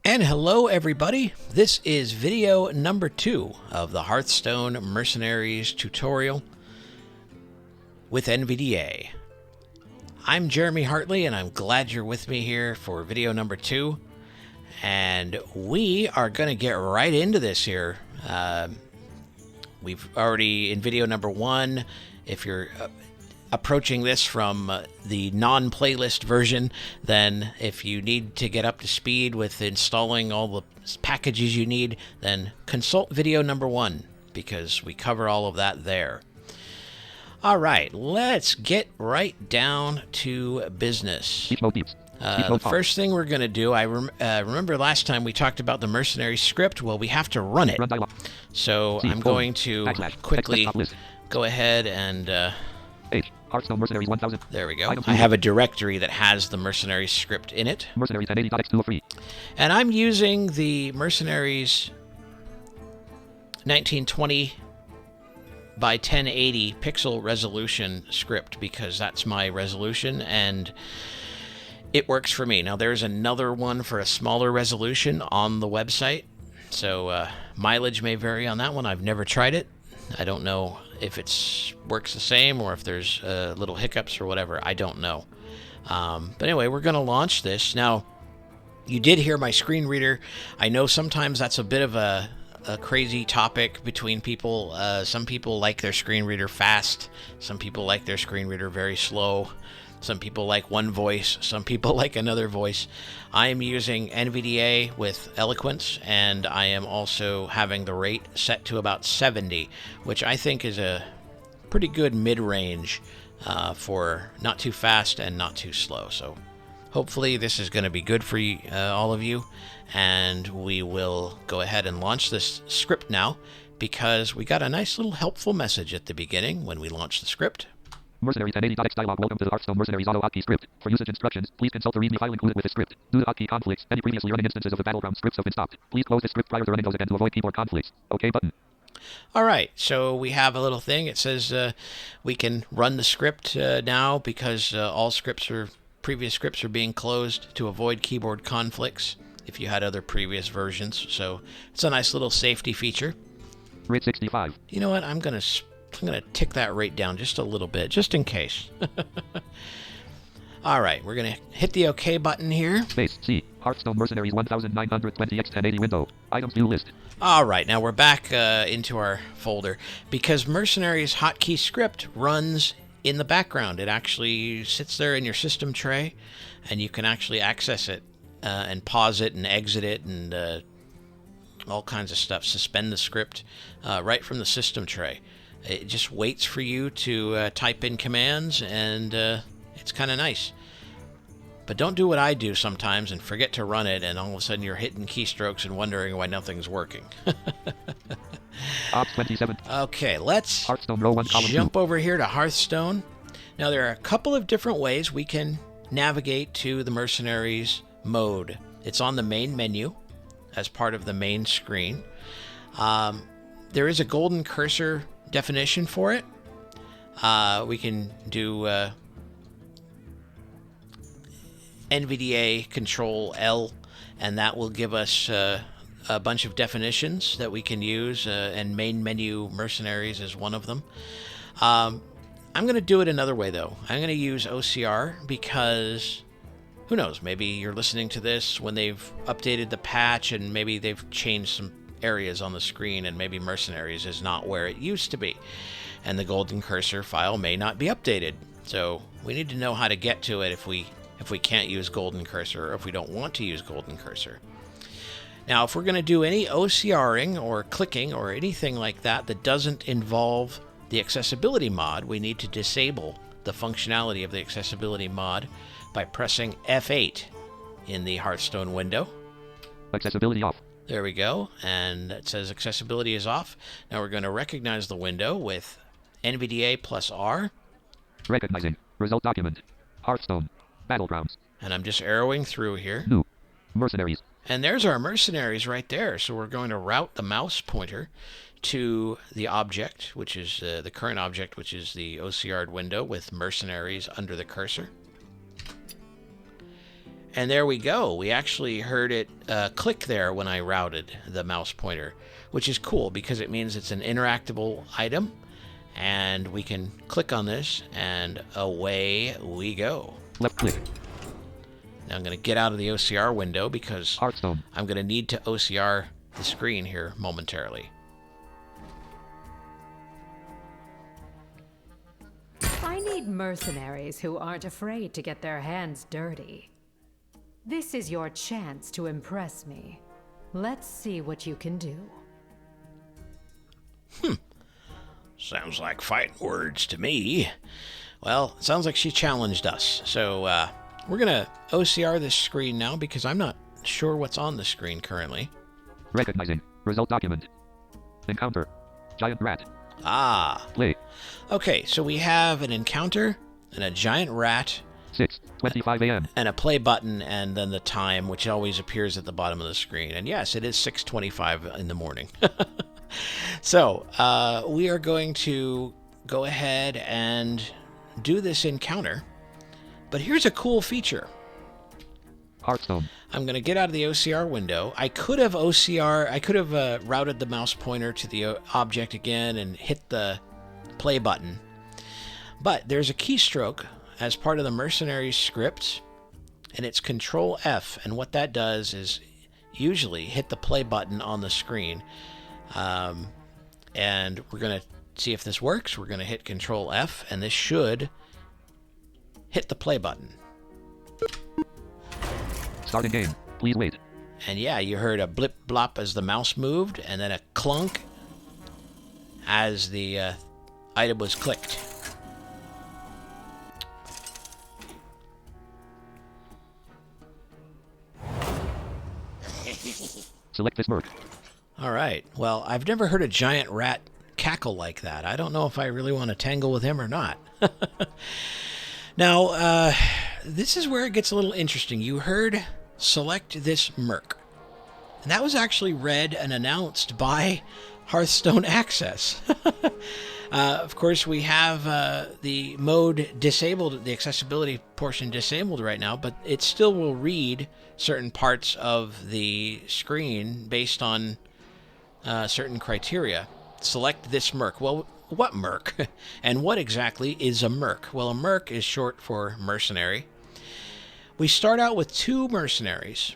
And hello everybody, this is video number 2 of the Hearthstone Mercenaries tutorial with NVDA. I'm Jeremy Hartley and I'm glad you're with me here for video number 2. And we are going to get right into this here. We've already, in video number 1, if you're approaching this from the non-playlist version, then if you need to get up to speed with installing all the packages you need, then consult video number 1 because we cover all of that there. All right, let's get right down to business. The first thing we're going to do, I remember last time we talked about the Mercenary script. Well, we have to run it. So I'm going to quickly go ahead and... Hearthstone Mercenaries 1000. There we go. I have a directory that has the Mercenaries script in it. Mercenaries 1080.x203. And I'm using the Mercenaries 1920 by 1080 pixel resolution script because that's my resolution and it works for me. Now there's another one for a smaller resolution on the website, so mileage may vary on that one. I've never tried it. I don't know if it works the same or if there's little hiccups or whatever. I don't know. But anyway, we're going to launch this. Now, you did hear my screen reader. I know sometimes that's a bit of a crazy topic between people. Some people like their screen reader fast. Some people like their screen reader very slow. Some people like one voice. Some people like another voice. I am using NVDA with Eloquence, and I am also having the rate set to about 70, which I think is a pretty good mid-range for not too fast and not too slow. So hopefully this is going to be good for you, all of you, and we will go ahead and launch this script now because we got a nice little helpful message at the beginning when we launched the script. Mercenaries 1080.x dialog. Welcome to the Hearthstone Mercenaries auto hotkey script. For usage instructions, please consult the README file included with this script. Due to hotkey conflicts, any previously running instances of the Battleground scripts have been stopped. Please close this script prior to running those again to avoid keyboard conflicts. OK button. All right, so we have a little thing. It says we can run the script now because all previous scripts are being closed to avoid keyboard conflicts if you had other previous versions. So it's a nice little safety feature. Rate 65. You know what? I'm going to tick that rate down just a little bit, just in case. All right, we're going to hit the OK button here. Space C. Hearthstone Mercenaries 1920x 1080 window. Items view list. All right, now we're back into our folder because Mercenaries hotkey script runs in the background. It actually sits there in your system tray, and you can actually access it and pause it and exit it and all kinds of stuff. Suspend the script right from the system tray. It just waits for you to type in commands, and it's kind of nice. But don't do what I do sometimes and forget to run it, and all of a sudden you're hitting keystrokes and wondering why nothing's working. Ops 27. Okay, let's Hearthstone row 1 column jump 2. over here to Hearthstone. Now there are a couple of different ways we can navigate to the Mercenaries mode. It's on the main menu as part of the main screen. There is a golden cursor definition for it. We can do NVDA Control L, and that will give us a bunch of definitions that we can use, and main menu Mercenaries is one of them. I'm going to do it another way, though. I'm going to use OCR because, who knows, maybe you're listening to this when they've updated the patch and maybe they've changed some areas on the screen, and maybe Mercenaries is not where it used to be, and the golden cursor file may not be updated. So we need to know how to get to it if we can't use golden cursor, or if we don't want to use golden cursor. Now, if we're going to do any OCRing or clicking or anything like that that doesn't involve the accessibility mod, we need to disable the functionality of the accessibility mod by pressing F8 in the Hearthstone window. Accessibility off. There we go, and it says accessibility is off. Now we're going to recognize the window with NVDA plus R. Recognizing. Result document. Hearthstone. Battlegrounds. And I'm just arrowing through here. New. Mercenaries. And there's our Mercenaries right there. So we're going to route the mouse pointer to the object, which is the current object, which is the OCR'd window with Mercenaries under the cursor. And there we go. We actually heard it click there when I routed the mouse pointer, which is cool because it means it's an interactable item. And we can click on this, and away we go. Left click. Now I'm going to get out of the OCR window because Hearthstone. I'm going to need to OCR the screen here momentarily. I need mercenaries who aren't afraid to get their hands dirty. This is your chance to impress me. Let's see what you can do. Sounds like fighting words to me. Well, it sounds like she challenged us. So we're going to OCR this screen now because I'm not sure what's on the screen currently. Recognizing. Result document. Encounter. Giant rat. Ah. Play. Okay, so we have an encounter and a giant rat. 6:25 a.m. And a play button, and then the time, which always appears at the bottom of the screen. And yes, it is 6:25 in the morning. So we are going to go ahead and do this encounter. But here's a cool feature. Hearthstone. I'm going to get out of the OCR window. I could have routed the mouse pointer to the object again and hit the play button. But there's a keystroke as part of the Mercenaries script, and it's Control F, and what that does is usually hit the play button on the screen. And we're going to see if this works. We're going to hit Control F, and this should hit the play button. Starting game. Please wait. And yeah, you heard a blip blop as the mouse moved, and then a clunk as the item was clicked. Select this merc. All right. Well, I've never heard a giant rat cackle like that. I don't know if I really want to tangle with him or not. Now, this is where it gets a little interesting. You heard select this merc. And that was actually read and announced by Hearthstone Access. Of course, we have the mode disabled, the accessibility portion disabled right now, but it still will read certain parts of the screen based on certain criteria. Select this merc. Well, what merc? And what exactly is a merc? Well, a merc is short for mercenary. We start out with two mercenaries.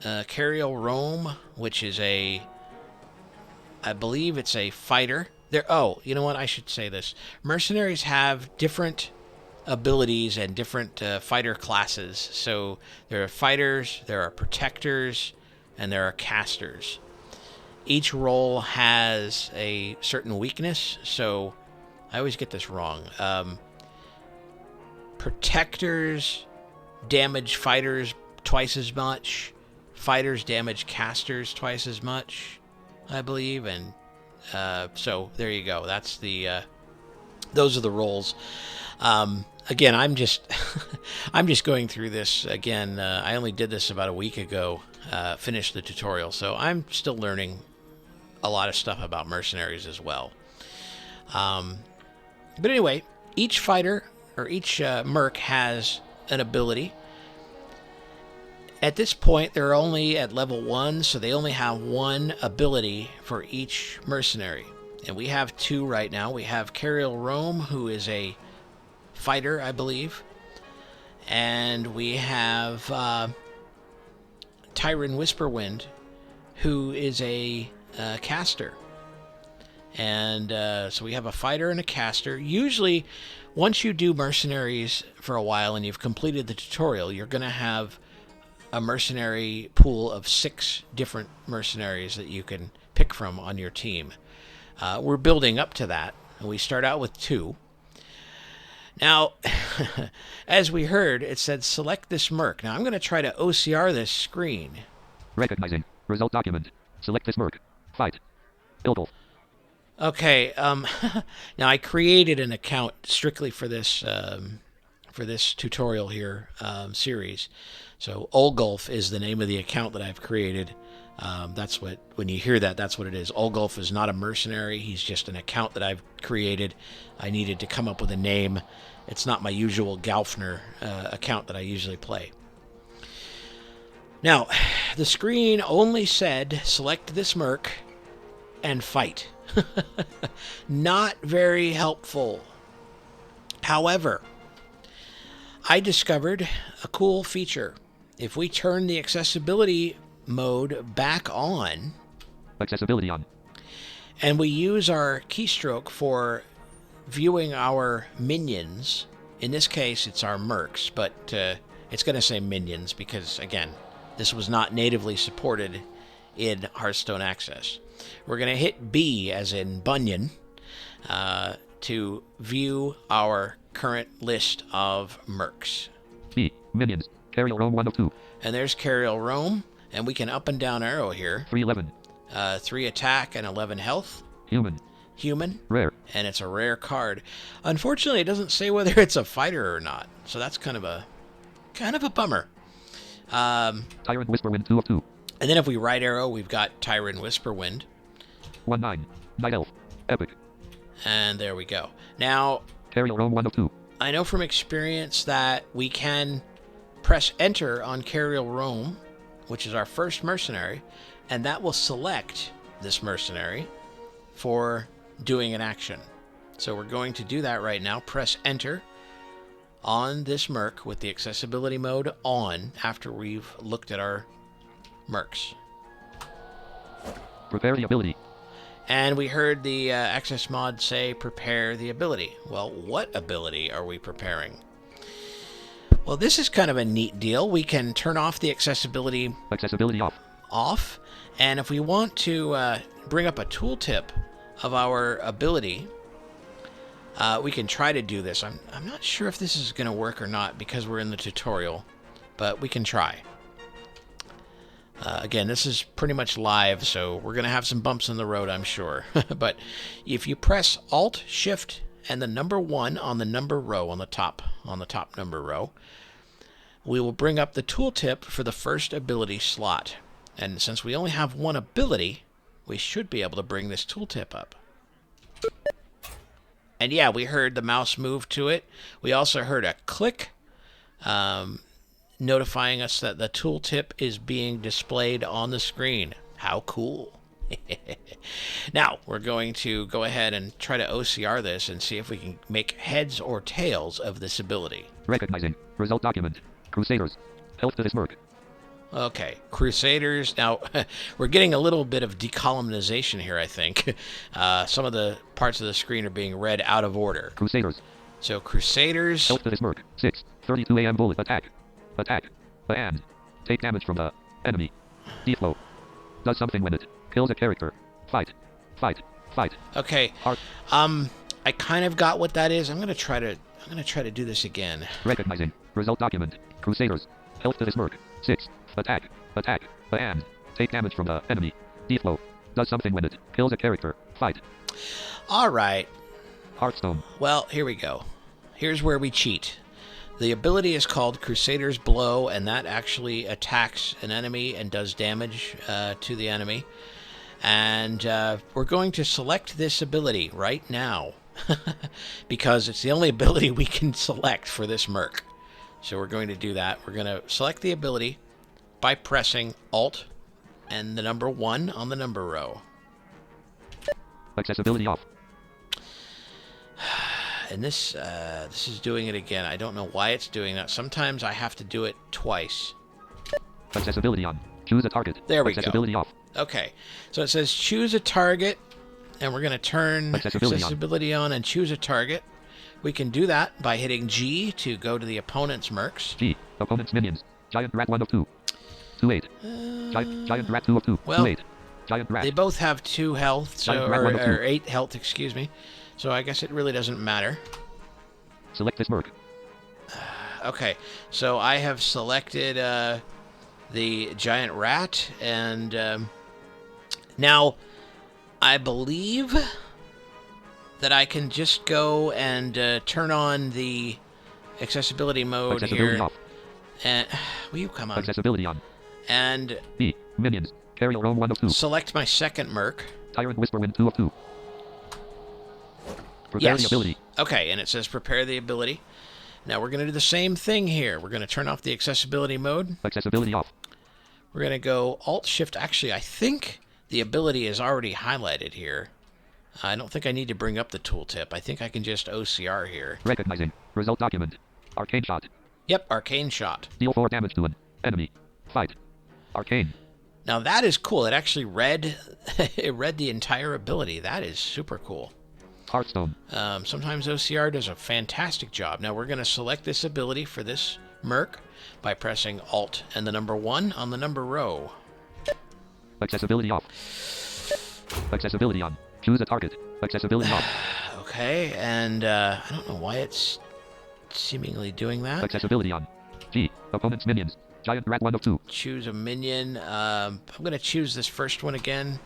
Cariel Rome, which is I believe it's a fighter. Oh, you know what? I should say this. Mercenaries have different abilities and different fighter classes. So there are fighters, there are protectors, and there are casters. Each role has a certain weakness, so I always get this wrong. Protectors damage fighters twice as much. Fighters damage casters twice as much, I believe, and so there you go. That's those are the roles. Again, I'm just I'm just going through this again. I only did this about a week ago. Finished the tutorial, so I'm still learning a lot of stuff about mercenaries as well. But anyway, each fighter or each merc has an ability. At this point, they're only at level 1, so they only have one ability for each mercenary. And we have two right now. We have Cariel Rome, who is a fighter, I believe. And we have Tyron Whisperwind, who is a caster. And so we have a fighter and a caster. Usually, once you do mercenaries for a while and you've completed the tutorial, you're going to have a mercenary pool of 6 different mercenaries that you can pick from on your team. We're building up to that, and we start out with 2. Now, as we heard, it said select this merc. Now I'm going to try to OCR this screen. Recognizing. Result document. Select this merc. Fight. Ilgolf. Okay, now I created an account strictly for this tutorial here series. So Olgolf is the name of the account that I've created. That's what, when you hear that, that's what it is. Olgolf is not a mercenary. He's just an account that I've created. I needed to come up with a name. It's not my usual Gaufner account that I usually play. Now, the screen only said, select this merc and fight. Not very helpful. However, I discovered a cool feature. If we turn the accessibility mode back on, Accessibility on. and we use our keystroke for viewing our minions, in this case it's our mercs, but it's going to say minions because, again, this was not natively supported in Hearthstone Access. We're going to hit B as in Bunyan to view our current list of mercs. B. Minions. Carriel Rome 1 of 2. And there's Carriel Rome, and we can up and down arrow here. 311. 3 attack and 11 health. Human. Rare. And it's a rare card. Unfortunately, it doesn't say whether it's a fighter or not, so that's kind of a bummer. Tyrant Whisperwind 2 of 2. And then if we right arrow, we've got Tyrant Whisperwind. 1-9. Night Elf. Epic. And there we go. Now, Carriel Rome 1 of 2. I know from experience that we can press enter on Carriel Rome, which is our first mercenary, and that will select this mercenary for doing an action. So we're going to do that right now. Press enter on this merc with the accessibility mode on after we've looked at our mercs. Prepare the ability. And we heard the access mod say prepare the ability. Well, what ability are we preparing? Well, this is kind of a neat deal. We can turn off the accessibility off. And if we want to bring up a tooltip of our ability, we can try to do this. I'm not sure if this is going to work or not because we're in the tutorial, but we can try. Again, this is pretty much live, so we're going to have some bumps in the road, I'm sure. But if you press Alt, Shift, and the number 1 on the number row, on the top number row, we will bring up the tooltip for the first ability slot. And since we only have one ability, we should be able to bring this tooltip up. And yeah, we heard the mouse move to it. We also heard a click, notifying us that the tooltip is being displayed on the screen. How cool. Now, we're going to go ahead and try to OCR this and see if we can make heads or tails of this ability. Recognizing. Result document. Crusaders. Health to this merc. Okay, Crusaders. Now, we're getting a little bit of decolumnization here, I think. Some of the parts of the screen are being read out of order. Crusaders. So, Crusaders. Health to this merc. 6:32 a.m. bullet. Attack. And take damage from the enemy. Deflow. Does something when it kills a character. Fight. Okay. I kind of got what that is. I'm gonna try to do this again. Recognizing. Result document. Crusaders. Health to this merc. 6. Attack. And take damage from the enemy. Deflow. Does something when it kills a character. Fight. All right. Hearthstone. Well, here we go. Here's where we cheat. The ability is called Crusader's Blow, and that actually attacks an enemy and does damage to the enemy. And we're going to select this ability right now because it's the only ability we can select for this merc. So we're going to do that. We're going to select the ability by pressing Alt and the number 1 on the number row. Accessibility off. And this is doing it again. I don't know why it's doing that. Sometimes I have to do it twice. Accessibility on. Choose a target. There we go. Accessibility off. Okay. So it says choose a target, and we're going to turn accessibility on and choose a target. We can do that by hitting G to go to the opponent's mercs. G. Opponent's minions. Giant Rat 1 of 2. 2-8. Giant Rat 2 of 2. Well, 2-8. Giant Rat. They both have 2 health, so, or 8 health, excuse me. So I guess it really doesn't matter. Select this merc. Okay, so I have selected the giant rat, and now I believe that I can just go and turn on the accessibility mode here. Off. And will you come on? Accessibility on. And B. Minions. Carriel Rome 1 of 2. Select my second merc. Tyrant Whisperwind 2 of 2. Prepare the ability. Okay, and it says prepare the ability. Now we're going to do the same thing here. We're going to turn off the accessibility mode. Accessibility off. We're going to go Alt-Shift. Actually, I think the ability is already highlighted here. I don't think I need to bring up the tooltip. I think I can just OCR here. Recognizing. Result document. Arcane shot. Yep, Arcane Shot. Deal 4 damage to an enemy. Fight. Arcane. Now that is cool. It actually read it read the entire ability. That is super cool. Hearthstone. Sometimes OCR does a fantastic job. Now we're going to select this ability for this merc by pressing Alt and the number 1 on the number row. Accessibility off. Accessibility on. Choose a target. Accessibility off. Okay, and I don't know why it's seemingly doing that. Accessibility on. G. Opponent's minions. Giant rat 1 of 2. Choose a minion. I'm going to choose this first one again.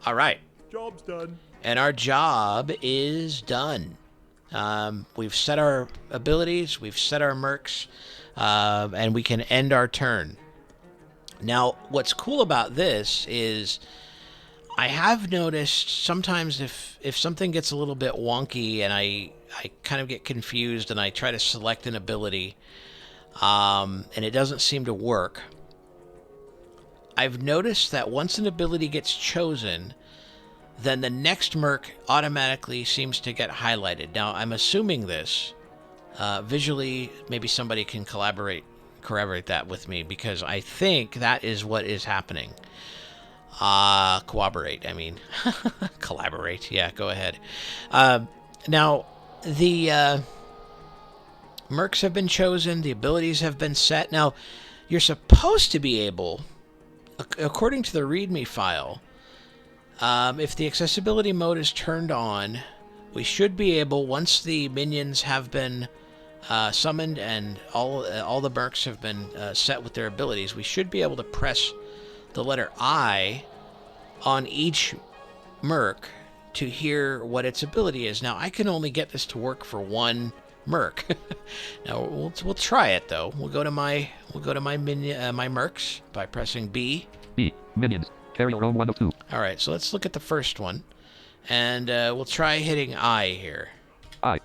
All right. Job's done. And our job is done. We've set our abilities, we've set our mercs, and we can end our turn. Now, what's cool about this is I have noticed sometimes if something gets a little bit wonky and I kind of get confused and I try to select an ability and it doesn't seem to work, I've noticed that once an ability gets chosen, then the next merc automatically seems to get highlighted. Now, I'm assuming this. Visually, maybe somebody can corroborate that with me, because I think that is what is happening. Collaborate, I mean. Collaborate, yeah, go ahead. Now, the mercs have been chosen, the abilities have been set. Now, you're supposed to be able, according to the README file, if the accessibility mode is turned on, we should be able, once the minions have been summoned and all the mercs have been set with their abilities, we should be able to press the letter I on each merc to hear what its ability is. Now, I can only get this to work for one merc. Now we'll try it though. We'll go to my minion, my mercs by pressing B. B. Minions. Carry your own 1 of 2. All right, so let's look at the first one, and we'll try hitting I here. I.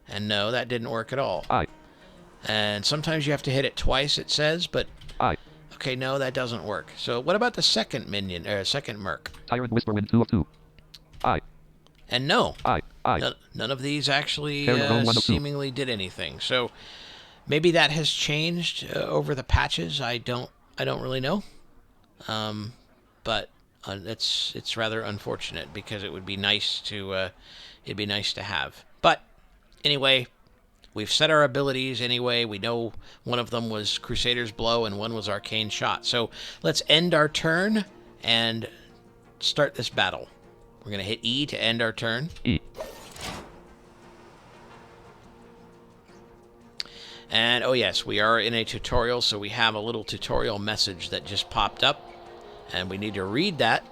And no, that didn't work at all. I. And sometimes you have to hit it twice, it says, but I. okay, no, that doesn't work. So what about the second minion, or second merc? Tyrant Whisperwind 2 of 2. I. And no, I. none of these actually Carry your own 1 of 2. seemingly did anything. So maybe that has changed over the patches. I don't really know. But it's rather unfortunate, because it would be nice to have. But anyway, we've set our abilities anyway. We know one of them was Crusader's Blow and one was Arcane Shot. So let's end our turn and start this battle. We're going to hit E to end our turn. E. And oh yes, we are in a tutorial, so we have a little tutorial message that just popped up. And we need to read that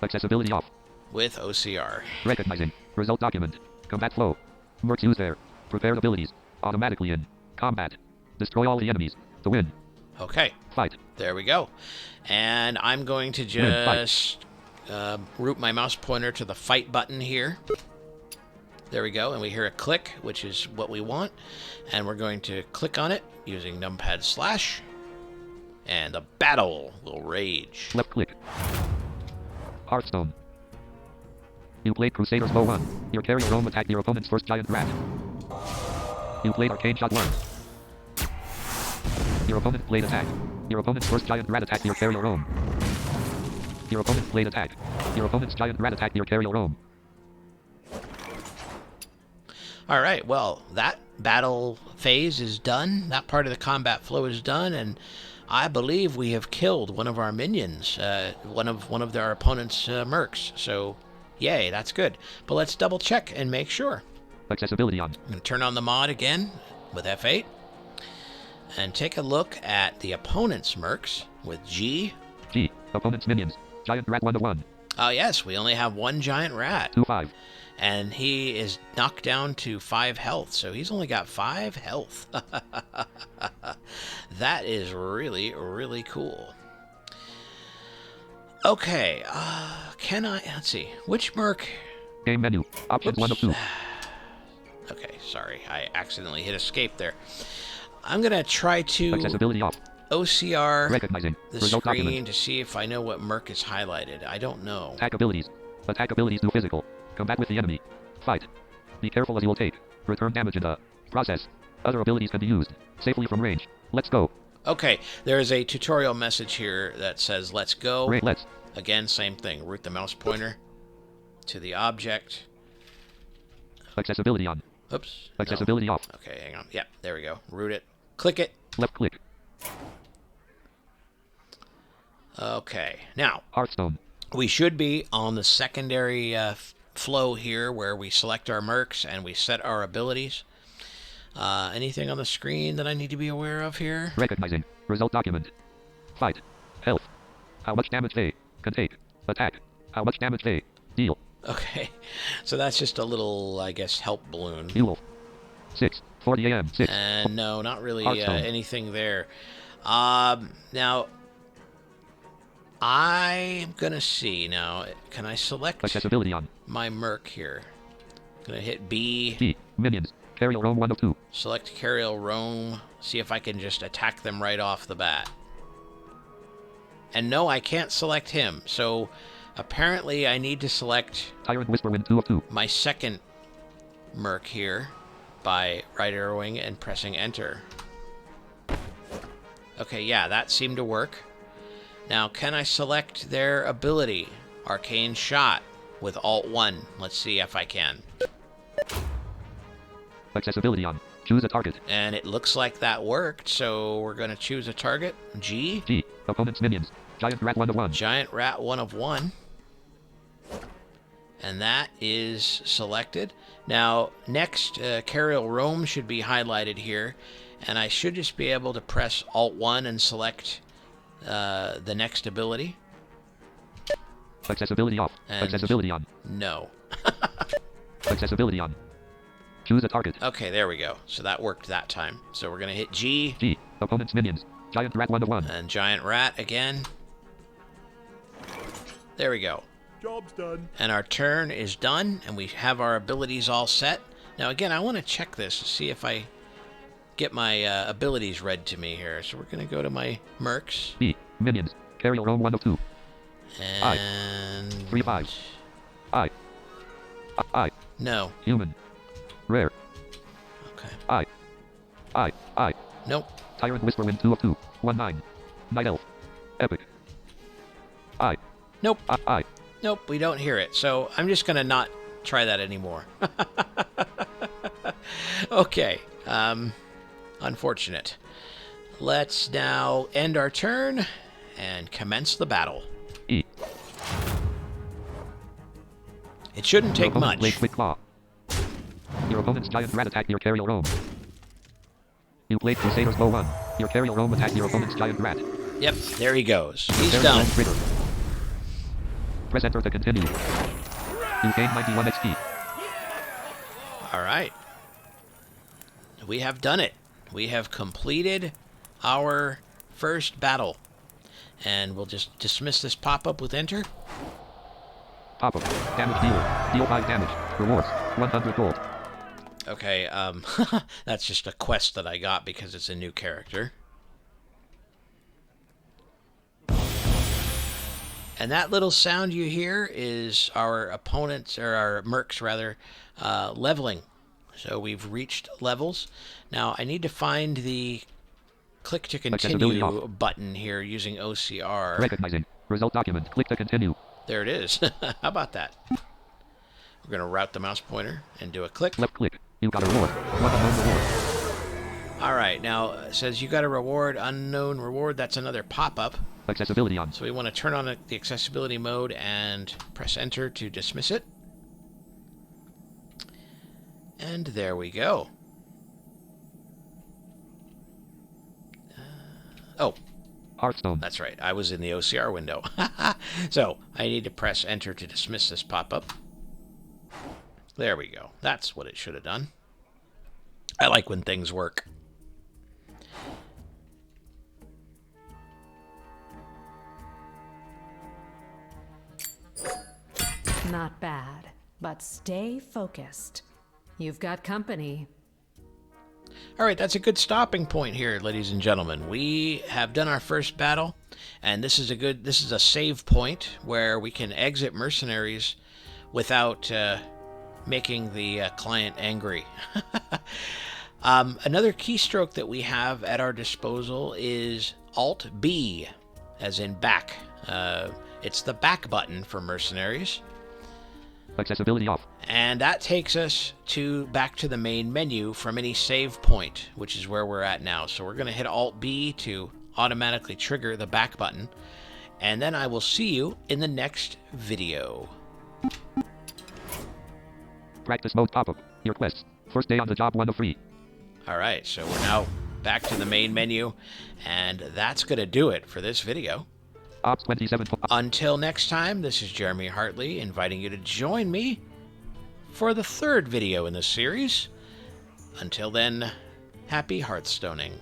Accessibility off. with OCR. Recognizing. Result document. Combat flow. Mercs use their prepared abilities automatically in combat. Destroy all the enemies to win. Okay, Fight. there we go. And I'm going to just route my mouse pointer to the fight button here. There we go, and we hear a click, which is what we want. And we're going to click on it using numpad /. And the battle will rage. Left click. Hearthstone. You played Crusader's Blow 1. Your carrier roam attacked your opponent's first giant rat. You played Arcane Shot 1. Your opponent played attack. Your opponent's first giant rat attacked your carrier roam. Your opponent played attack. Your opponent's giant rat attacked your carrier roam. All right, well, that battle phase is done. That part of the combat flow is done, and I believe we have killed one of our minions, one of our opponent's mercs. So, yay, that's good. But let's double check and make sure. Accessibility on. I'm going to turn on the mod again with F8 and take a look at the opponent's mercs with G. G. Opponent's minions. Giant rat 1 of 1. Oh yes, we only have one giant rat. 2-5. And he is knocked down to 5 health, so he's only got 5 health. That is really, really cool. Okay, let's see, which merc? Game menu. Options 1 of 2. Okay, sorry, I accidentally hit escape there. I'm going to try to Accessibility off. OCR Recognizing. the Result screen document. to see if I know what Merc is highlighted. I don't know. Attack abilities. Attack abilities do physical. Combat with the enemy. Fight. Be careful as you will take. Return damage in the process. Other abilities can be used safely from range. Let's go. Okay, there is a tutorial message here that says let's go. Let's. Again, same thing. Root the mouse pointer to the object. Accessibility on. Oops. Accessibility off. Okay, hang on. Yeah, there we go. Root it. Click it. Left click. Okay, now Hearthstone. we should be on the secondary flow here where we select our mercs and we set our abilities. Anything on the screen that I need to be aware of here? Recognizing. Result document. Fight. Health. How much damage they can take. Attack. How much damage they deal. Okay, so that's just a little, I guess, help balloon. Fuel. 6:40 a.m. 6. And no, not really anything there. Now, I'm going to see. Now, can I select Accessibility on. my merc here? I'm going to hit B. T. Minions. Carriel roam 1 of 2. Select Carriel Roam. See if I can just attack them right off the bat. And no, I can't select him. So, apparently I need to select Tyrant Whisperwind 2 of 2. my second merc here by right arrowing and pressing enter. Okay, yeah, that seemed to work. Now, can I select their ability? Arcane Shot with Alt 1. Let's see if I can. Accessibility on. Choose a target. And it looks like that worked, so we're going to choose a target. G. G. Opponent's minions. Giant Rat 1 of 1. Giant Rat 1 of 1. And that is selected. Now, next, Carriel Roam should be highlighted here. And I should just be able to press Alt 1 and select the next ability. Accessibility off. And Accessibility on. No. Accessibility on. Choose a target. Okay, there we go. So that worked that time. So we're going to hit G. G. Opponent's minions. Giant Rat 1 of 1. And Giant Rat again. There we go. Job's done. And our turn is done, and we have our abilities all set. Now, again, I want to check this to see if I get my abilities read to me here. So we're going to go to my mercs. B. Minions. Carriel roam 1 of 2. And... 3 5. I. No. Human. Rare. Okay. I. Nope. Tyrant Whisperwind 2 of 2. 1 9. Night Elf. Epic. I. Nope. I. Nope, we don't hear it. So I'm just going to not try that anymore. Okay. Unfortunate. Let's now end our turn and commence the battle. E. It shouldn't take much. Blade Quick Claw. Your opponent's Giant Rat attacked your Carriel Roam. You played Crusader's Bow 1. Your Carriel Roam attacked your opponent's Giant Rat. Yep, there he goes. He's Carriel done. Roam trigger. Press enter to continue. You gain 91 XP. All right. We have done it. We have completed our first battle. And we'll just dismiss this pop-up with enter. Pop-up. Damage dealer. Deal 5 damage. Rewards. 100 gold. Okay, that's just a quest that I got because it's a new character. And that little sound you hear is our opponents, or our mercs rather, leveling. So we've reached levels. Now I need to find the click to continue button here using OCR. Recognizing. Result document. Click to continue. There it is. How about that? We're going to route the mouse pointer and do a click. Left click. You got a reward. One unknown reward. All right. Now it says you got a reward, unknown reward. That's another pop-up. Accessibility on. So we want to turn on the accessibility mode and press enter to dismiss it. And there we go. Oh, Hearthstone. that's right. I was in the OCR window. So I need to press enter to dismiss this pop-up. There we go. That's what it should have done. I like when things work. Not bad, but stay focused. You've got company. All All right, that's a good stopping point here, ladies and gentlemen. We have done our first battle, and this is a save point where we can exit Mercenaries without making the client angry. Another keystroke that we have at our disposal is Alt B, as in back. It's the back button for Mercenaries. Accessibility off. And that takes us back to the main menu from any save point, which is where we're at now. So we're going to hit Alt B to automatically trigger the back button. And then I will see you in the next video. Practice mode pop-up. Your quests. First day on the job 1 of 3. Alright, so we're now back to the main menu. And that's going to do it for this video. Ops 27. Until next time, this is Jeremy Hartley inviting you to join me for the third video in this series. Until then, happy Hearthstoning.